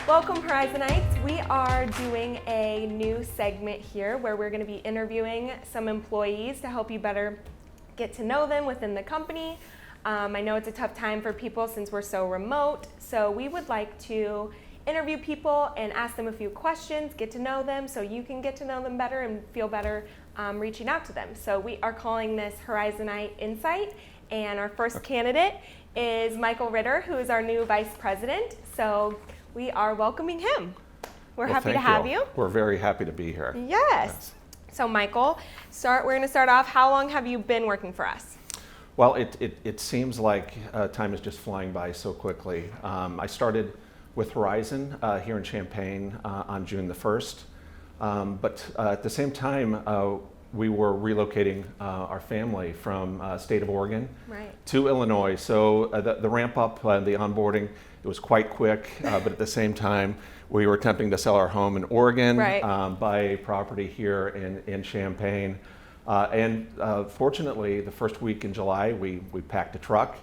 Welcome, Horizonites. We are doing a new segment here where we're going to be interviewing some employees to help you better get to know them within the company. I know it's a tough time for people since we're so remote, so we would like to interview people and ask them a few questions, get to know them so you can get to know them better and feel better reaching out to them. So we are calling this Horizonite Insight, and our first candidate is Michael Ritter, who is our new Vice President. So we are welcoming him. We're happy to have you. We're very happy to be here. Yes. So Michael, we're going to start off. How long have you been working for us? Well, it seems like time is just flying by so quickly. I started with Horizon here in Champaign on June the 1st. But at the same time, we were relocating our family from state of Oregon to Illinois. So the ramp up, the onboarding, it was quite quick, but at the same time, we were attempting to sell our home in Oregon, buy a property here in Champaign. And fortunately, the first week in July, we packed a truck,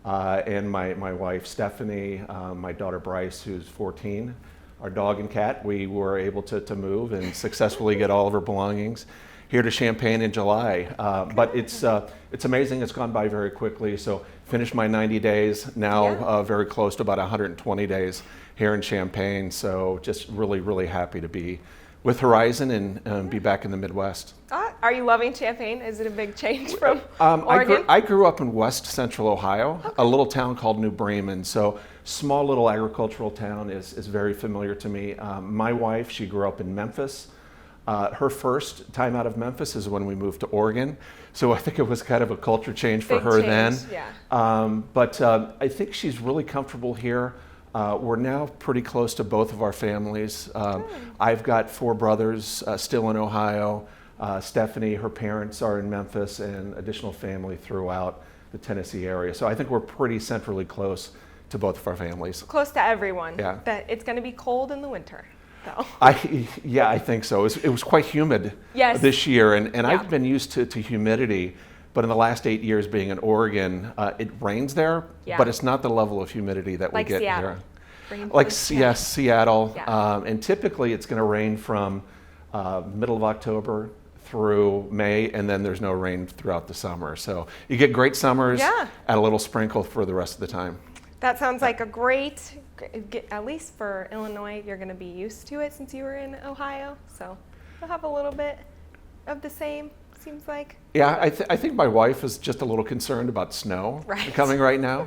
and my wife, Stephanie, my daughter, Bryce, who's 14, our dog and cat, we were able to move and successfully get all of our belongings here to Champaign in July. But it's amazing, it's gone by very quickly. So finished my 90 days, now very close to about 120 days here in Champaign. So just really, really happy to be with Horizon and be back in the Midwest. Are you loving Champaign? Is it a big change from Oregon? I grew up in West Central Ohio, a little town called New Bremen. So small little agricultural town is very familiar to me. My wife, she grew up in Memphis. Her first time out of Memphis is when we moved to Oregon. So I think it was kind of a culture change for her then. But I think she's really comfortable here. We're now pretty close to both of our families. I've got 4 brothers still in Ohio. Stephanie, her parents are in Memphis, and additional family throughout the Tennessee area. So I think we're pretty centrally close to both of our families. Close to everyone. Yeah. But it's going to be cold in the winter. I think so. It was quite humid this year, and I've been used to humidity, but in the last 8 years being in Oregon, it rains there, but it's not the level of humidity that we get here. Like Seattle. And typically it's going to rain from middle of October through May, and then there's no rain throughout the summer. So you get great summers and a little sprinkle for the rest of the time. That sounds like a great, at least for Illinois, you're going to be used to it since you were in Ohio. So you'll have a little bit of the same, seems like. Yeah, I think my wife is just a little concerned about snow coming right now.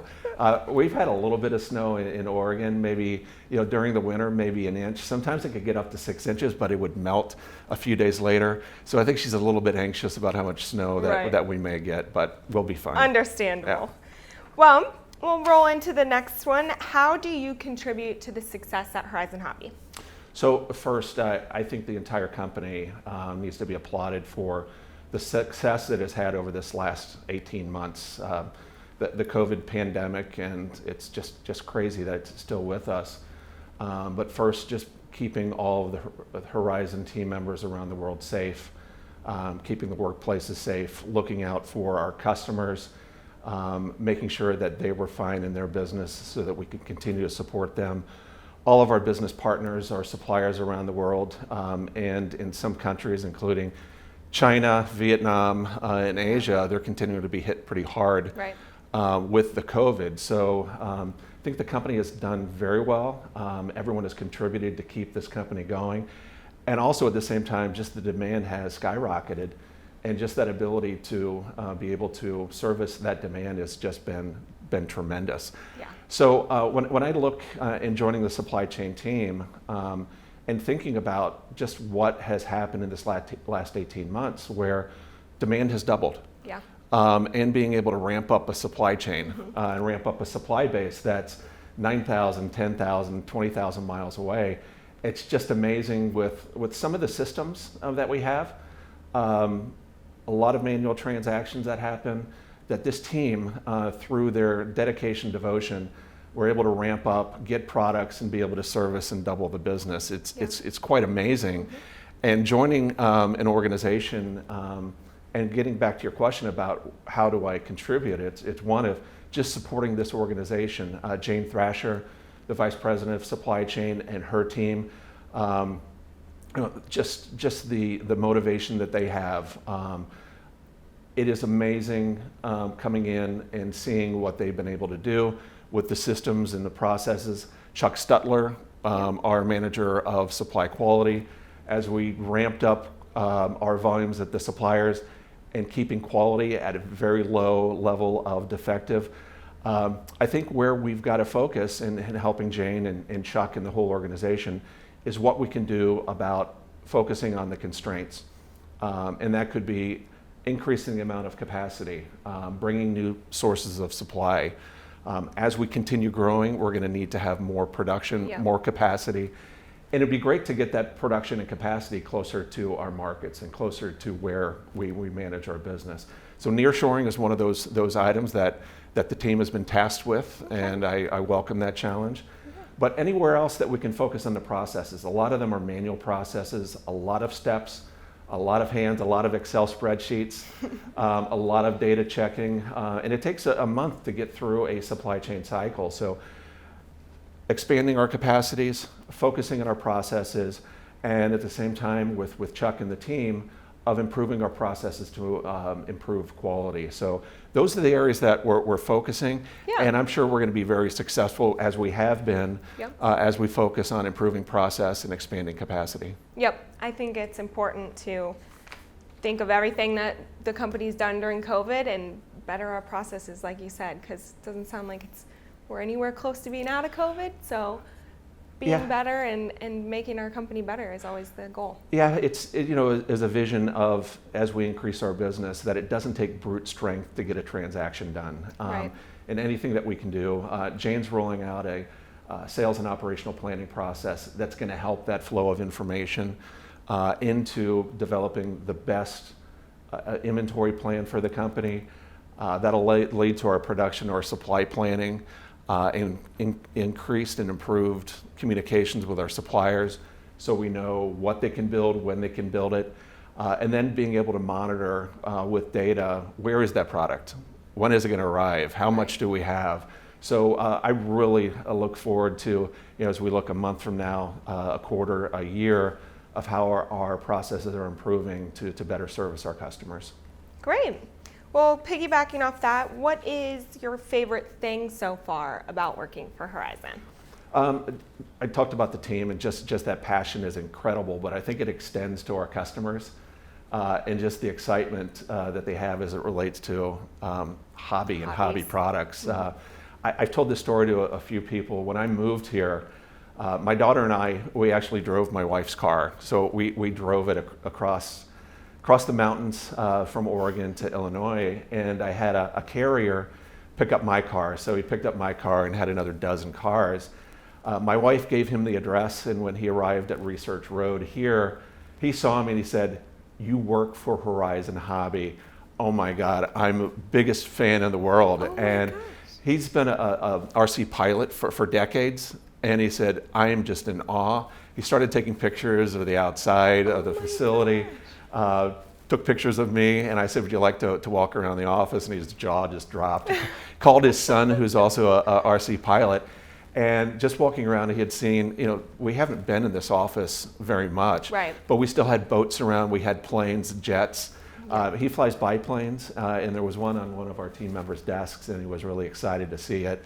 We've had a little bit of snow in Oregon, maybe during the winter, maybe an inch. Sometimes it could get up to 6 inches, but it would melt a few days later. So I think she's a little bit anxious about how much snow that we may get, but we'll be fine. Understandable. Well, we'll roll into the next one. How do you contribute to the success at Horizon Hobby? So first, I think the entire company needs to be applauded for the success that it's had over this last 18 months. The COVID pandemic, and it's just crazy that it's still with us. But first, just keeping all of the Horizon team members around the world safe, keeping the workplaces safe, looking out for our customers, making sure that they were fine in their business so that we could continue to support them. All of our business partners, our suppliers around the world, and in some countries, including China, Vietnam, and Asia, they're continuing to be hit pretty hard with the COVID. So I think the company has done very well. Everyone has contributed to keep this company going. And also at the same time, just the demand has skyrocketed. And just that ability to be able to service that demand has just been tremendous. So when I look in joining the supply chain team and thinking about just what has happened in this last 18 months, where demand has doubled, and being able to ramp up a supply chain and ramp up a supply base that's 9,000, 10,000, 20,000 miles away, it's just amazing with some of the systems that we have. A lot of manual transactions that happen, that this team, through their dedication, devotion, were able to ramp up, get products, and be able to service and double the business. It's quite amazing. And joining an organization and getting back to your question about how do I contribute, it's one of just supporting this organization. Jane Thrasher, the Vice President of Supply Chain and her team. Just the motivation that they have. It is amazing coming in and seeing what they've been able to do with the systems and the processes. Chuck Stutler, our manager of supply quality, as we ramped up our volumes at the suppliers and keeping quality at a very low level of defective. I think where we've got to focus in helping Jane and Chuck and the whole organization is what we can do about focusing on the constraints. And that could be increasing the amount of capacity, bringing new sources of supply. As we continue growing, we're going to need to have more production, more capacity. And it'd be great to get that production and capacity closer to our markets and closer to where we manage our business. So nearshoring is one of those items that the team has been tasked with, and I welcome that challenge. But anywhere else that we can focus on the processes, a lot of them are manual processes, a lot of steps, a lot of hands, a lot of Excel spreadsheets, a lot of data checking, and it takes a month to get through a supply chain cycle. So expanding our capacities, focusing on our processes, and at the same time with Chuck and the team of improving our processes to improve quality. So those are the areas that we're focusing, and I'm sure we're going to be very successful, as we have been, as we focus on improving process and expanding capacity. Yep, I think it's important to think of everything that the company's done during COVID and better our processes, like you said, because it doesn't sound like we're anywhere close to being out of COVID. So being better and making our company better is always the goal. Yeah, it's is a vision of, as we increase our business, that it doesn't take brute strength to get a transaction done. Right. And anything that we can do. Jane's rolling out a sales and operational planning process that's going to help that flow of information into developing the best inventory plan for the company. That'll lead to our production or supply planning. Increased and improved communications with our suppliers, so we know what they can build, when they can build it, and then being able to monitor with data, where is that product? When is it going to arrive? How much do we have? So I really look forward to, as we look a month from now, a quarter, a year, of how our processes are improving to better service our customers. Great. Well, piggybacking off that, what is your favorite thing so far about working for Horizon? I talked about the team, and just that passion is incredible, but I think it extends to our customers and just the excitement that they have as it relates to hobby and hobby products. I've told this story to a few people. When I moved here, my daughter and I, we actually drove my wife's car. So we drove it across the mountains from Oregon to Illinois, and I had a carrier pick up my car. So he picked up my car and had another dozen cars. My wife gave him the address, and when he arrived at Research Road here, he saw me and he said, "You work for Horizon Hobby." Oh my God, I'm the biggest fan in the world. And he's been a RC pilot for decades, and he said, "I am just in awe." He started taking pictures of the outside of the facility. Took pictures of me, and I said, "Would you like to walk around the office?" And his jaw just dropped. Called his son, who's also a RC pilot, and just walking around, he had seen, we haven't been in this office very much, but we still had boats around, we had planes, jets. He flies biplanes, and there was one on one of our team members' desks, and he was really excited to see it.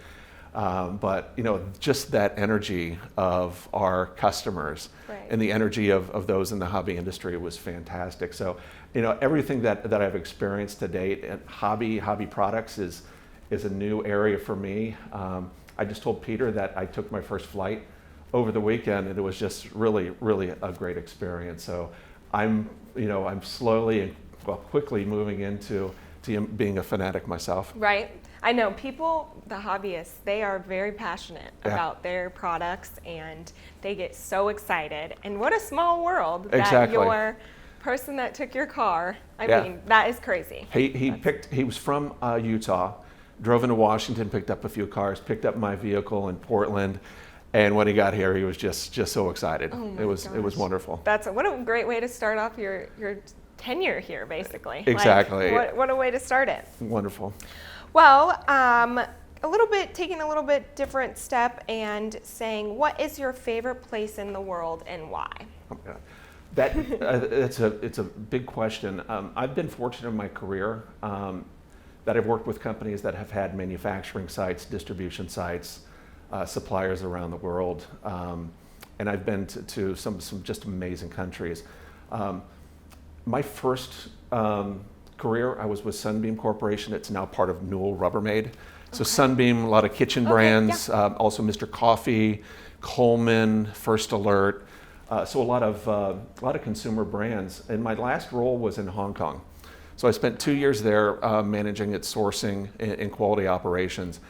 But just that energy of our customers and the energy of those in the hobby industry was fantastic. So, everything that I've experienced to date, and hobby products is a new area for me. I just told Peter that I took my first flight over the weekend, and it was just really, really a great experience. So I'm slowly and quickly moving into being a fanatic myself. Right. I know people, the hobbyists, they are very passionate about their products, and they get so excited. And what a small world that your person that took your car, I mean, that is crazy. He was from Utah, drove into Washington, picked up a few cars, picked up my vehicle in Portland, and when he got here, he was just so excited. It was wonderful. What a great way to start off your tenure here, basically. Exactly. What a way to start it. Wonderful. Well, taking a little bit different step and saying, what is your favorite place in the world and why? Okay. It's a big question. I've been fortunate in my career that I've worked with companies that have had manufacturing sites, distribution sites, suppliers around the world, and I've been to some just amazing countries. My first career, I was with Sunbeam Corporation. It's now part of Newell Rubbermaid. So Sunbeam, a lot of kitchen brands, also Mr. Coffee, Coleman, First Alert. So a lot of consumer brands. And my last role was in Hong Kong. So I spent 2 years there managing its sourcing and quality operations,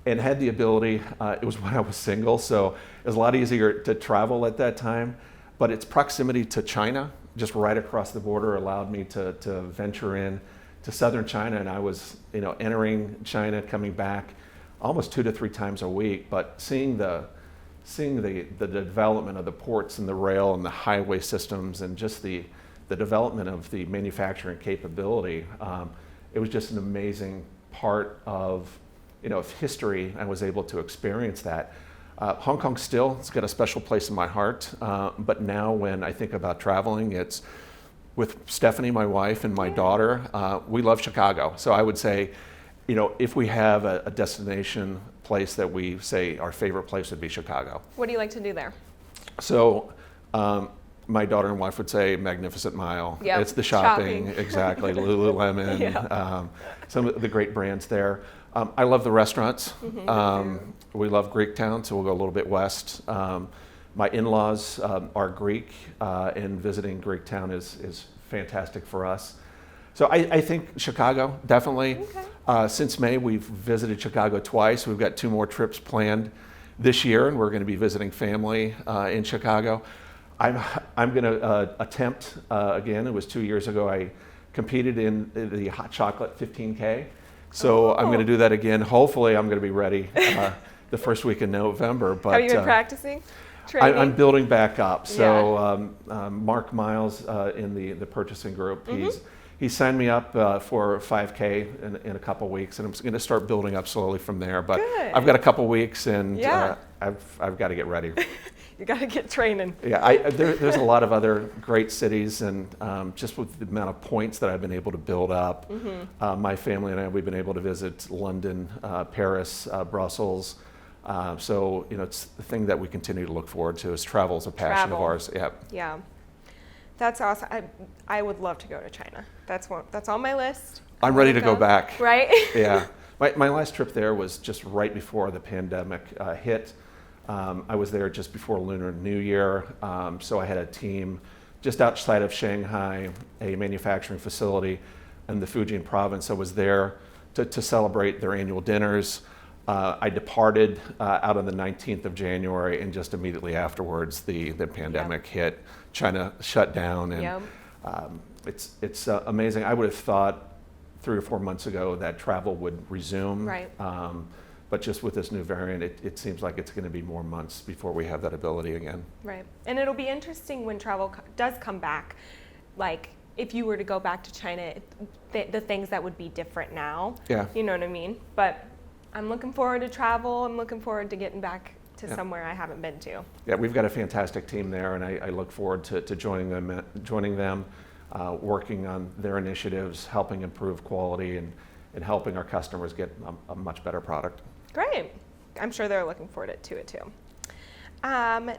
and had the ability. It was when I was single, so it was a lot easier to travel at that time. But its proximity to China, just right across the border, allowed me to venture in to southern China, and I was entering China, coming back almost 2 to 3 times a week. But seeing the development of the ports and the rail and the highway systems and just the development of the manufacturing capability, it was just an amazing part of history. I was able to experience that. Hong Kong still, it's got a special place in my heart, but now when I think about traveling, it's with Stephanie, my wife, and my daughter. We love Chicago, so I would say, if we have a destination place that we say our favorite place would be Chicago. What do you like to do there? So my daughter and wife would say Magnificent Mile. Yep. It's the shopping. Exactly. Lululemon, some of the great brands there. I love the restaurants. We love Greektown, so we'll go a little bit west. My in-laws are Greek, and visiting Greektown is fantastic for us. So I think Chicago, definitely. Okay. Since May, we've visited Chicago twice. We've got 2 more trips planned this year, and we're going to be visiting family in Chicago. I'm going to attempt again. It was 2 years ago. I competed in the hot chocolate 15K. So I'm going to do that again. Hopefully, I'm going to be ready the first week in November. But have you been practicing? Training? I'm building back up. So Mark Miles in the purchasing group, he signed me up for 5K in a couple weeks, and I'm going to start building up slowly from there. But Good. I've got a couple weeks, and I've got to get ready. You got to get training. Yeah, there's a lot of other great cities, and just with the amount of points that I've been able to build up, my family and I, we've been able to visit London, Paris, Brussels. So it's the thing that we continue to look forward to. Is travel is a passion of ours. Yeah, that's awesome. I would love to go to China. That's on my list. I'm ready to go back. Right? Yeah, my last trip there was just right before the pandemic hit. I was there just before Lunar New Year, so I had a team just outside of Shanghai, a manufacturing facility in the Fujian province. I was there to celebrate their annual dinners. I departed out on the 19th of January, and just immediately afterwards, the pandemic hit. China shut down, and it's amazing. I would have thought 3 or 4 months ago that travel would resume. Right. But just with this new variant, it seems like it's going to be more months before we have that ability again. Right. And it'll be interesting when travel does come back. Like, if you were to go back to China, the things that would be different now. Yeah. You know what I mean? But I'm looking forward to travel. I'm looking forward to getting back to somewhere I haven't been to. Yeah, we've got a fantastic team there, and I look forward to joining them, working on their initiatives, helping improve quality, and helping our customers get a much better product. Great. I'm sure they're looking forward to it too.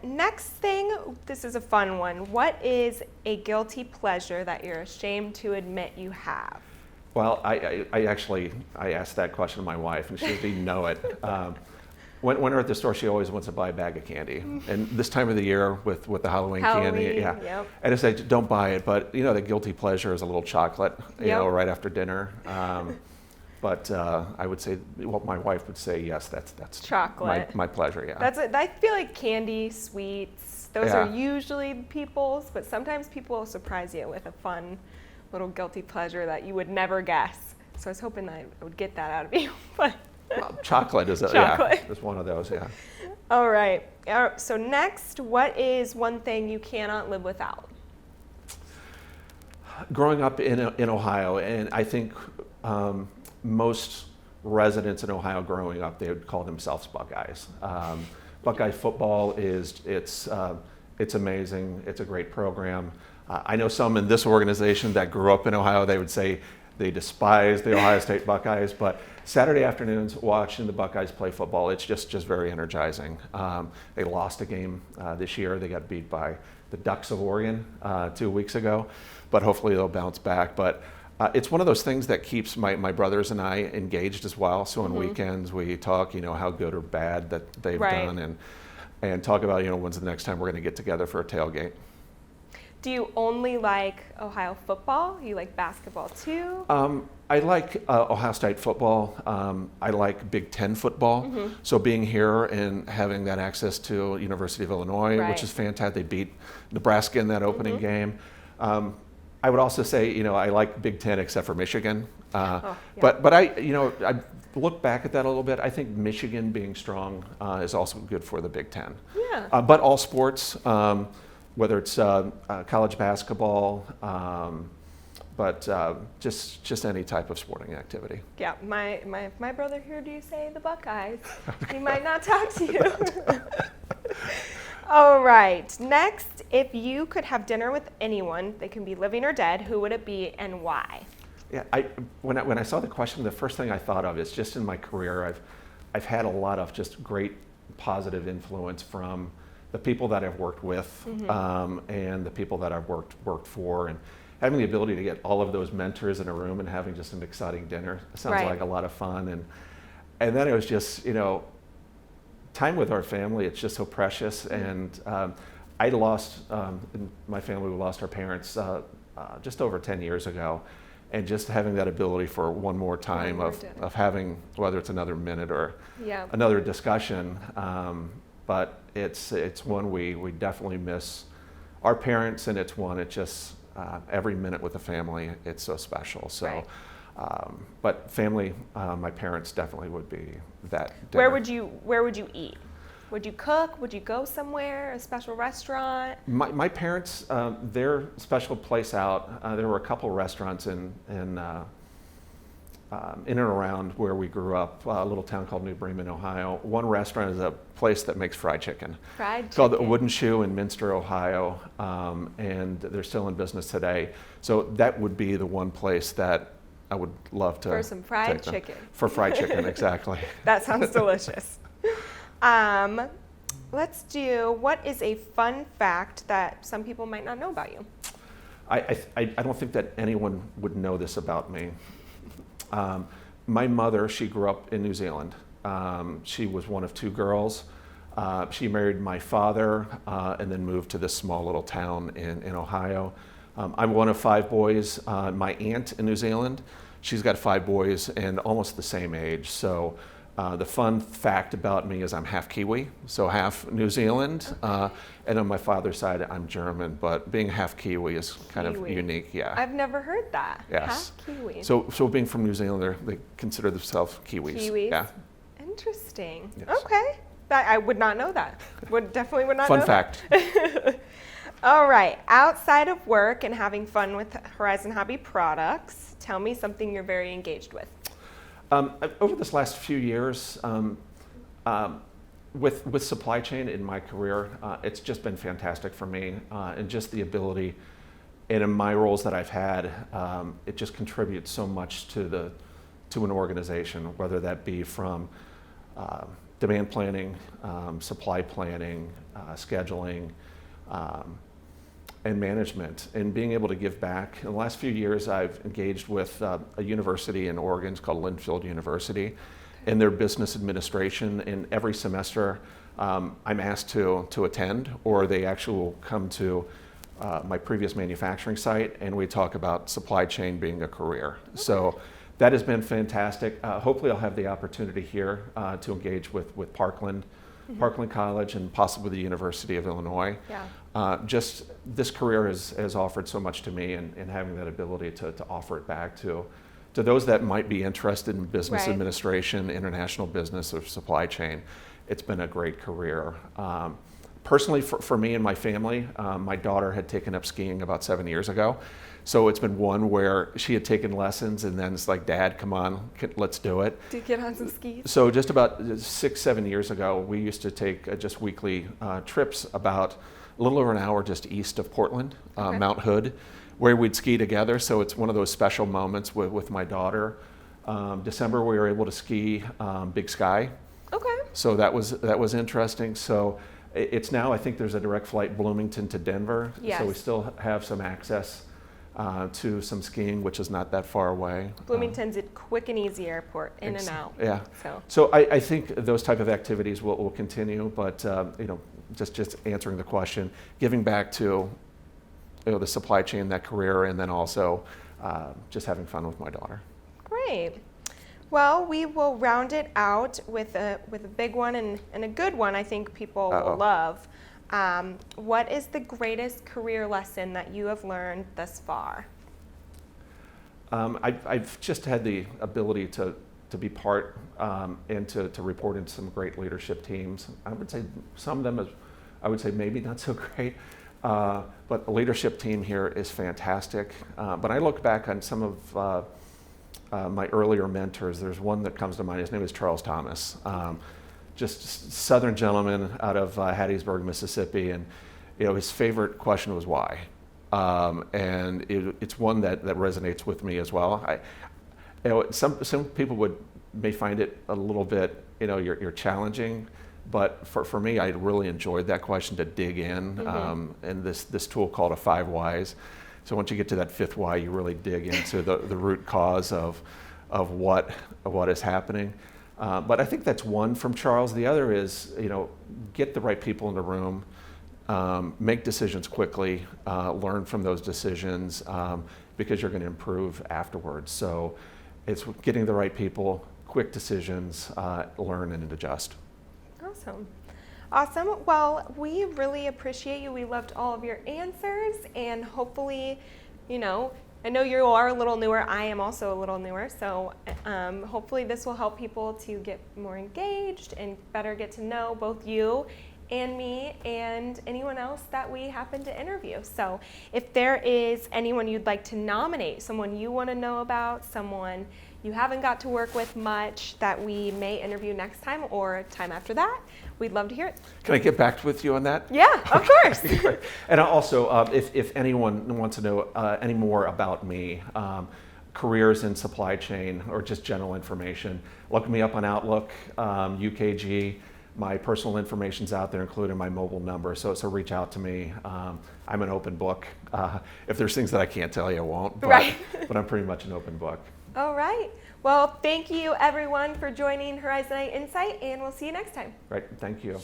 Next thing, this is a fun one. What is a guilty pleasure that you're ashamed to admit you have? Well, I asked that question to my wife, and she didn't know it. When we're at the store, she always wants to buy a bag of candy. And this time of the year with the Halloween candy, yep. I just say, don't buy it. But the guilty pleasure is a little chocolate, right after dinner. But I would say, well, my wife would say, yes, that's chocolate. My pleasure, yeah. I feel like candy, sweets, those are usually people's, but sometimes people will surprise you with a fun little guilty pleasure that you would never guess. So I was hoping that I would get that out of you. But well, chocolate is is one of those, yeah. All right. So next, what is one thing you cannot live without? Growing up in Ohio, and I think most residents in Ohio growing up, they would call themselves Buckeyes. Buckeye football it's amazing. It's a great program. I know some in this organization that grew up in Ohio, they would say they despise the Ohio State Buckeyes, but Saturday afternoons watching the Buckeyes play football, it's just very energizing. They lost a game this year. They got beat by the Ducks of Oregon 2 weeks ago, but hopefully they'll bounce back. But it's one of those things that keeps my brothers and I engaged as well. So on weekends we talk, how good or bad that they've done, and talk about, when's the next time we're going to get together for a tailgate. Do you only like Ohio football? You like basketball too? I like Ohio State football. I like Big Ten football. So being here and having that access to University of Illinois, which is fantastic. They beat Nebraska in that opening game. I would also say, I like Big Ten except for Michigan. But I look back at that a little bit. I think Michigan being strong is also good for the Big Ten. Yeah. But all sports, whether it's college basketball, but just any type of sporting activity. Yeah, my brother heard you say the Buckeyes. He might not talk to you. All right, next, if you could have dinner with anyone, they can be living or dead, who would it be and why? Yeah, when I saw the question, the first thing I thought of is just in my career, I've had a lot of just great positive influence from the people that I've worked with and the people that I've worked for, and having the ability to get all of those mentors in a room and having just an exciting dinner sounds like a lot of fun. And then it was just, time with our family, it's just so precious. And I lost, in my family, we lost our parents just over 10 years ago. And just having that ability for one more time of having, whether it's another minute or another discussion, but it's one we definitely miss our parents, and it's just every minute with the family, it's so special. So, but family, my parents definitely would be that dinner. Where would you eat? Would you cook? Would you go somewhere, a special restaurant? My parents, their special place out, there were a couple restaurants in and around where we grew up, a little town called New Bremen, Ohio. One restaurant is a place that makes fried chicken. It's called the Wooden Shoe in Minster, Ohio, and they're still in business today. So that would be the one place that I would love to. For some fried chicken. For fried chicken, exactly. That sounds delicious. Let's do, what is a fun fact that some people might not know about you? I don't think that anyone would know this about me. My mother, she grew up in New Zealand. She was one of two girls. She married my father and then moved to this small little town in Ohio. I'm one of 5 boys. My aunt in New Zealand, she's got 5 boys and almost the same age. So the fun fact about me is I'm half Kiwi, so half New Zealand. And on my father's side, I'm German, but being half Kiwi is kind of unique, I've never heard that. Yes. Half Kiwi. So being from New Zealand, they consider themselves Kiwis. Kiwis? Yeah. Interesting. Yes. Okay. I would not know that. Definitely would not know Fun fact. That. All right. Outside of work and having fun with Horizon Hobby products, tell me something you're very engaged with. Over this last few years, with supply chain in my career, it's just been fantastic for me, and just the ability, and in my roles that I've had, it just contributes so much to an organization, whether that be from demand planning, supply planning, scheduling, and management, and being able to give back. In the last few years, I've engaged with a university in Oregon. It's called Linfield University, in their business administration. And every semester, I'm asked to attend, or they actually will come to my previous manufacturing site, and we talk about supply chain being a career. Okay. So that has been fantastic. Hopefully, I'll have the opportunity here to engage with Parkland. Parkland College, and possibly the University of Illinois. Yeah. Just this career has offered so much to me, and having that ability to offer it back to those that might be interested in business administration, international business, or supply chain. It's been a great career. personally, for me and my family, my daughter had taken up skiing about 7 years ago. So it's been one where she had taken lessons and then it's like, Dad, come on, let's do it. To get on some skis? So just about 6-7 years ago, we used to take just weekly trips about a little over an hour just east of Portland, Okay. Mount Hood, where we'd ski together. So it's one of those special moments with my daughter. December, we were able to ski Big Sky. Okay. So that was interesting. So it's now, I think there's a direct flight Bloomington to Denver. Yes. So we still have some access to some skiing, which is not that far away. Bloomington's a quick and easy airport, in and out. Yeah. So So I think those type of activities will continue, but just answering the question, giving back to the supply chain, that career, and then also just having fun with my daughter. great. Well, we will round it out with a big one and a good one. I think people Uh-oh. will love. What is the greatest career lesson that you have learned thus far? I've just had the ability to be part and to report into some great leadership teams. I would say some of them, I would say maybe not so great, but the leadership team here is fantastic. But I look back on some of my earlier mentors. There's one that comes to mind. His name is Charles Thomas. Just Southern gentleman out of Hattiesburg, Mississippi, and his favorite question was why, and it's one that resonates with me as well. Some people may find it a little bit you're challenging, but for me, I really enjoyed that question to dig in, and this tool called a 5 whys. So once you get to that 5th why, you really dig into the root cause of what is happening. But I think that's one from Charles. The other is, get the right people in the room, make decisions quickly, learn from those decisions, because you're going to improve afterwards. So it's getting the right people, quick decisions, learn and adjust. Awesome. Well, we really appreciate you. We loved all of your answers, and hopefully, I know you are a little newer. I am also a little newer, so hopefully this will help people to get more engaged and better get to know both you and me and anyone else that we happen to interview. So if there is anyone you'd like to nominate, someone you want to know about, someone you haven't got to work with much that we may interview next time or time after that, we'd love to hear it. Can I get back with you on that? Yeah, of course. And also, if anyone wants to know any more about me, careers in supply chain, or just general information, look me up on Outlook, UKG. My personal information's out there, including my mobile number, so reach out to me. I'm an open book. If there's things that I can't tell you, I won't, but I'm pretty much an open book. All right. Well, thank you everyone for joining Horizonite Insight, and we'll see you next time. Right, thank you.